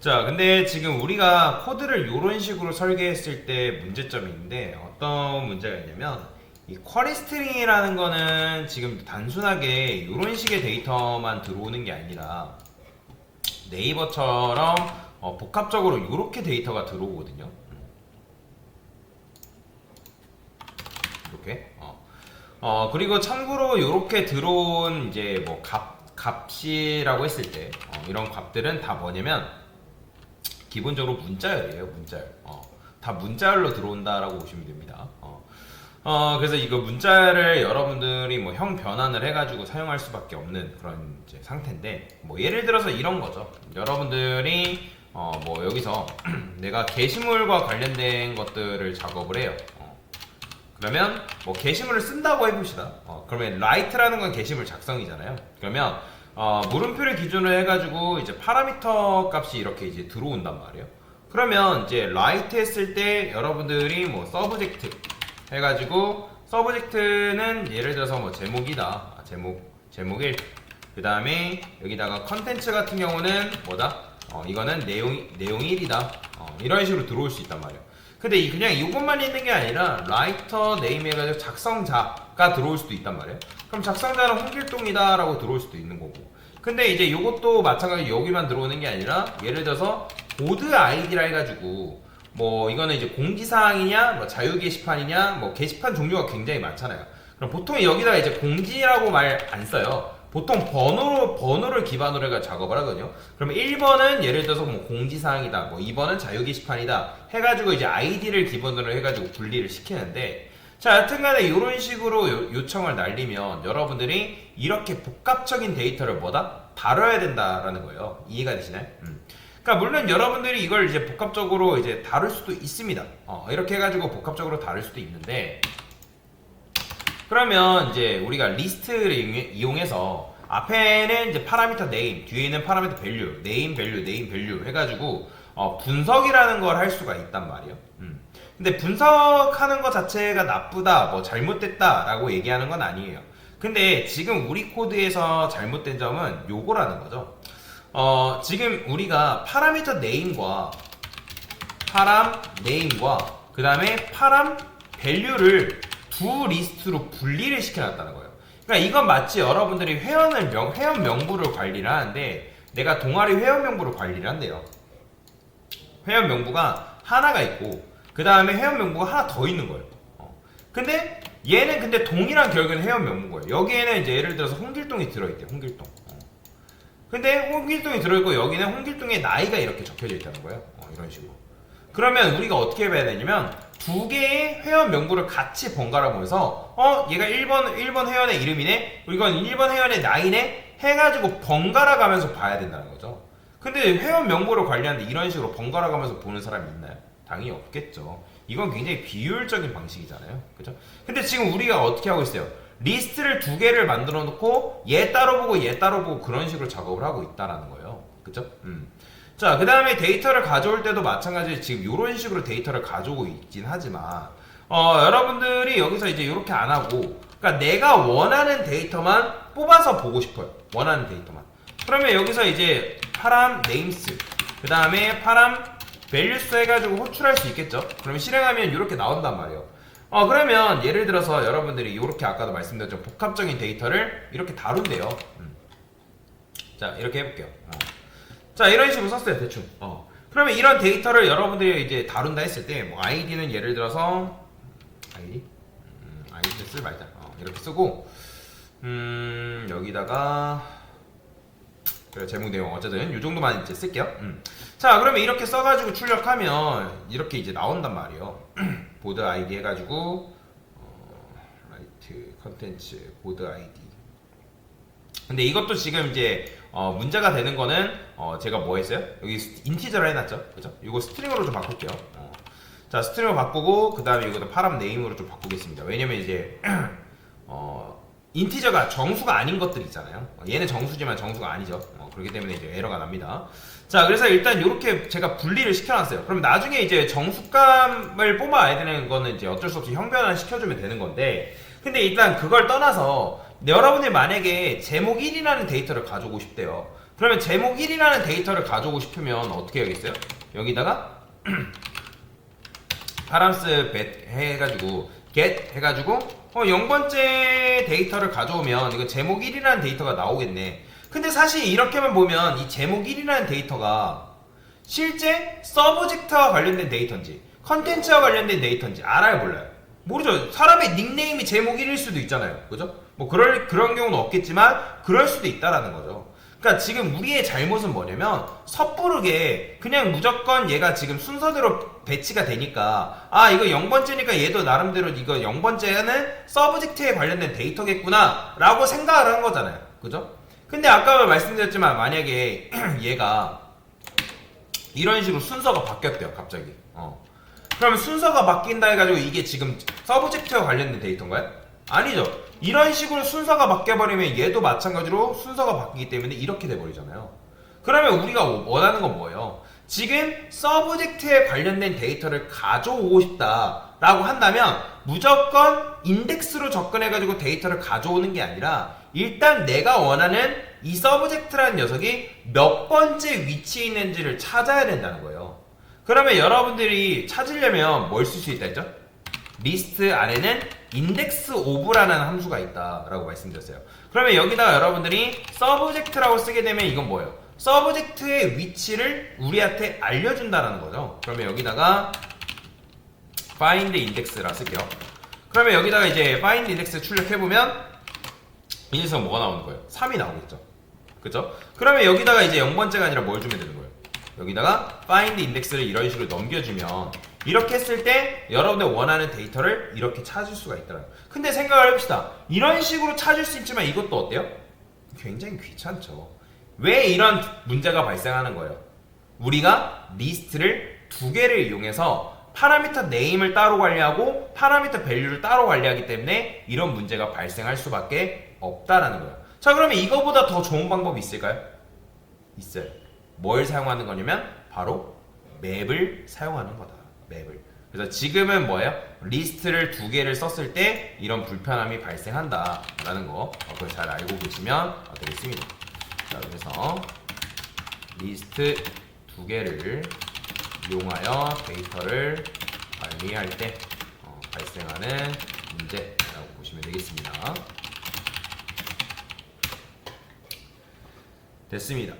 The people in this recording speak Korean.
자, 근데 지금 우리가 코드를 이런 식으로 설계했을 때 문제점이 있는데 어떤 문제가 있냐면 이 쿼리 스트링이라는 거는 지금 단순하게 이런 식의 데이터만 들어오는 게 아니라 네이버처럼 복합적으로 이렇게 데이터가 들어오거든요. 이렇게. 그리고 참고로 이렇게 들어온 이제 뭐 값이라고 했을 때 이런 값들은 다 뭐냐면 기본적으로 문자열이에요. 문자열. 다 문자열로 들어온다라고 보시면 됩니다. 그래서 이거 문자를 여러분들이 뭐 형 변환을 해가지고 사용할 수밖에 없는 그런 이제 상태인데, 뭐 예를 들어서 이런 거죠. 여러분들이 뭐 여기서 내가 게시물과 관련된 것들을 작업을 해요. 그러면 뭐 게시물을 쓴다고 해봅시다. 그러면 write라는 건 게시물 작성이잖아요. 그러면 물음표를 기준으로 해가지고 이제 파라미터 값이 이렇게 이제 들어온단 말이에요. 그러면 이제 write 했을 때 여러분들이 뭐 subject 해가지고 subject는 예를 들어서 뭐 제목이다. 제목 1. 그 다음에 여기다가 컨텐츠 같은 경우는 뭐다? 이거는 내용 1이다. 이런 식으로 들어올 수 있단 말이에요. 근데 그냥 이것만 있는 게 아니라 라이터 네임 해가지고 작성자가 들어올 수도 있단 말이에요. 그럼 작성자는 홍길동이다 라고 들어올 수도 있는 거고. 근데 이제 이것도 마찬가지로 여기만 들어오는 게 아니라 예를 들어서 보드 아이디라 해가지고 뭐 이거는 이제 공지사항이냐 뭐 자유 게시판이냐 뭐 게시판 종류가 굉장히 많잖아요. 그럼 보통 여기다가 이제 공지라고 말 안 써요. 보통 번호를 기반으로 해가 작업을 하거든요. 그러면 1번은 예를 들어서 뭐 공지사항이다, 뭐 2번은 자유 게시판이다 해가지고 이제 아이디를 기본으로 해가지고 분리를 시키는데, 자, 여튼간에 이런 식으로 요청을 날리면 여러분들이 이렇게 복합적인 데이터를 뭐다? 다뤄야 된다라는 거예요. 이해가 되시나요? 그러니까 물론 여러분들이 이걸 이제 복합적으로 이제 다룰 수도 있습니다. 이렇게 해가지고 복합적으로 다룰 수도 있는데, 그러면 이제 우리가 리스트를 이용해서 앞에는 이제 파라미터 네임, 뒤에는 파라미터 밸류, 네임 밸류 해가지고 분석이라는 걸 할 수가 있단 말이에요. 근데 분석하는 것 자체가 나쁘다, 뭐 잘못됐다라고 얘기하는 건 아니에요. 근데 지금 우리 코드에서 잘못된 점은 요거라는 거죠. 지금 우리가 파라미터 네임과 그 다음에 파람 밸류를 두 리스트로 분리를 시켜놨다는 거예요. 그러니까 이건 마치 여러분들이 회원 명부를 관리를 하는데 내가 동아리 회원 명부를 관리를 한대요. 회원 명부가 하나가 있고 그 다음에 회원 명부가 하나 더 있는 거예요. 근데 얘는 근데 동일한 결국에는 회원 명부인 거예요. 여기에는 이제 예를 들어서 홍길동이 들어있대요. 홍길동. 근데 홍길동이 들어있고 여기는 홍길동의 나이가 이렇게 적혀져 있다는 거예요. 이런 식으로. 그러면 우리가 어떻게 해야 되냐면 두 개의 회원 명부를 같이 번갈아 보면서 얘가 1번 회원의 이름이네, 이건 1번 회원의 나이네 해가지고 번갈아 가면서 봐야 된다는 거죠. 근데 회원 명부를 관리하는데 이런 식으로 번갈아 가면서 보는 사람이 있나요? 당연히 없겠죠. 이건 굉장히 비효율적인 방식이잖아요. 그죠? 근데 지금 우리가 어떻게 하고 있어요? 리스트를 두 개를 만들어 놓고 얘 따로 보고 얘 따로 보고 그런 식으로 작업을 하고 있다라는 거예요. 그죠? 자, 그 다음에 데이터를 가져올 때도 마찬가지로 지금 이런 식으로 데이터를 가져오고 있긴 하지만 여러분들이 여기서 이제 이렇게 안 하고, 그러니까 내가 원하는 데이터만 뽑아서 보고 싶어요. 원하는 데이터만. 그러면 여기서 이제 파람 네임스, 그 다음에 파람 밸류스 해가지고 호출할 수 있겠죠. 그러면 실행하면 이렇게 나온단 말이에요. 그러면 예를 들어서 여러분들이 이렇게 아까도 말씀드렸죠. 복합적인 데이터를 이렇게 다룬대요. 자, 이렇게 해볼게요. 자, 이런 식으로 썼어요, 대충. 그러면 이런 데이터를 여러분들이 이제 다룬다 했을 때, 뭐, 아이디는 예를 들어서, 아이디 쓸 말자. 이렇게 쓰고, 여기다가, 그래, 제목 내용, 어쨌든, 이 정도만 이제 쓸게요. 자, 그러면 이렇게 써가지고 출력하면, 이렇게 이제 나온단 말이에요. 보드 아이디 해가지고, 라이트, 컨텐츠, 보드 아이디. 근데 이것도 지금 이제 문제가 되는 거는 제가 뭐 했어요? 여기 인티저로 해놨죠, 그죠? 이거 스트링으로 좀 바꿀게요. 자, 스트링으로 바꾸고 그 다음에 이것도 파람 네임으로 좀 바꾸겠습니다. 왜냐면 이제 인티저가 정수가 아닌 것들 있잖아요. 얘는 정수지만 정수가 아니죠. 그렇기 때문에 이제 에러가 납니다. 자, 그래서 일단 이렇게 제가 분리를 시켜놨어요. 그럼 나중에 이제 정수값을 뽑아야 되는 거는 이제 어쩔 수 없이 형변환 시켜주면 되는 건데, 근데 일단 그걸 떠나서 여러분이 만약에 제목 1이라는 데이터를 가져오고 싶대요. 그러면 제목 1이라는 데이터를 가져오고 싶으면 어떻게 해야겠어요? 여기다가 파람스 bet 해가지고 get 해가지고 0번째 데이터를 가져오면 이거 제목 1이라는 데이터가 나오겠네. 근데 사실 이렇게만 보면 이 제목 1이라는 데이터가 실제 서브젝트와 관련된 데이터인지 컨텐츠와 관련된 데이터인지 알아요, 몰라요? 모르죠. 사람의 닉네임이 제목 1일 수도 있잖아요, 그죠? 뭐 그런 경우는 없겠지만 그럴 수도 있다라는 거죠. 그러니까 지금 우리의 잘못은 뭐냐면 섣부르게 그냥 무조건 얘가 지금 순서대로 배치가 되니까 이거 0번째니까 얘도 나름대로 이거 0번째는 서브젝트에 관련된 데이터겠구나 라고 생각을 한 거잖아요, 그죠? 근데 아까 말씀드렸지만 만약에 얘가 이런 식으로 순서가 바뀌었대요, 갑자기. 그러면 순서가 바뀐다 해가지고 이게 지금 서브젝트와 관련된 데이터인가요? 아니죠. 이런 식으로 순서가 바뀌어버리면 얘도 마찬가지로 순서가 바뀌기 때문에 이렇게 돼버리잖아요. 그러면 우리가 원하는 건 뭐예요? 지금 서브젝트에 관련된 데이터를 가져오고 싶다라고 한다면 무조건 인덱스로 접근해가지고 데이터를 가져오는 게 아니라 일단 내가 원하는 이 서브젝트라는 녀석이 몇 번째 위치에 있는지를 찾아야 된다는 거예요. 그러면 여러분들이 찾으려면 뭘 쓸 수 있다 했죠? 리스트 안에는 index of라는 함수가 있다라고 말씀드렸어요. 그러면 여기다가 여러분들이 서브젝트라고 쓰게 되면 이건 뭐예요? 서브젝트의 위치를 우리한테 알려준다는 거죠. 그러면 여기다가 find index라 쓸게요. 그러면 여기다가 이제 find index 출력해보면 이 녀석 뭐가 나오는 거예요? 3이 나오겠죠. 그죠? 그러면 여기다가 이제 0번째가 아니라 뭘 주면 되는 거예요? 여기다가 find index를 이런 식으로 넘겨주면 이렇게 했을 때 여러분들 원하는 데이터를 이렇게 찾을 수가 있더라고요. 근데 생각을 해봅시다. 이런 식으로 찾을 수 있지만 이것도 어때요? 굉장히 귀찮죠. 왜 이런 문제가 발생하는 거예요? 우리가 리스트를 두 개를 이용해서 파라미터 네임을 따로 관리하고 파라미터 밸류를 따로 관리하기 때문에 이런 문제가 발생할 수밖에 없다라는 거예요. 자, 그러면 이거보다 더 좋은 방법이 있을까요? 있어요. 뭘 사용하는 거냐면 바로 맵을 사용하는 거다. 맵을. 그래서 지금은 뭐예요? 리스트를 두 개를 썼을 때 이런 불편함이 발생한다라는 거 그걸 잘 알고 계시면 되겠습니다. 자, 그래서 리스트 두 개를 이용하여 데이터를 관리할 때 발생하는 문제라고 보시면 되겠습니다. 됐습니다.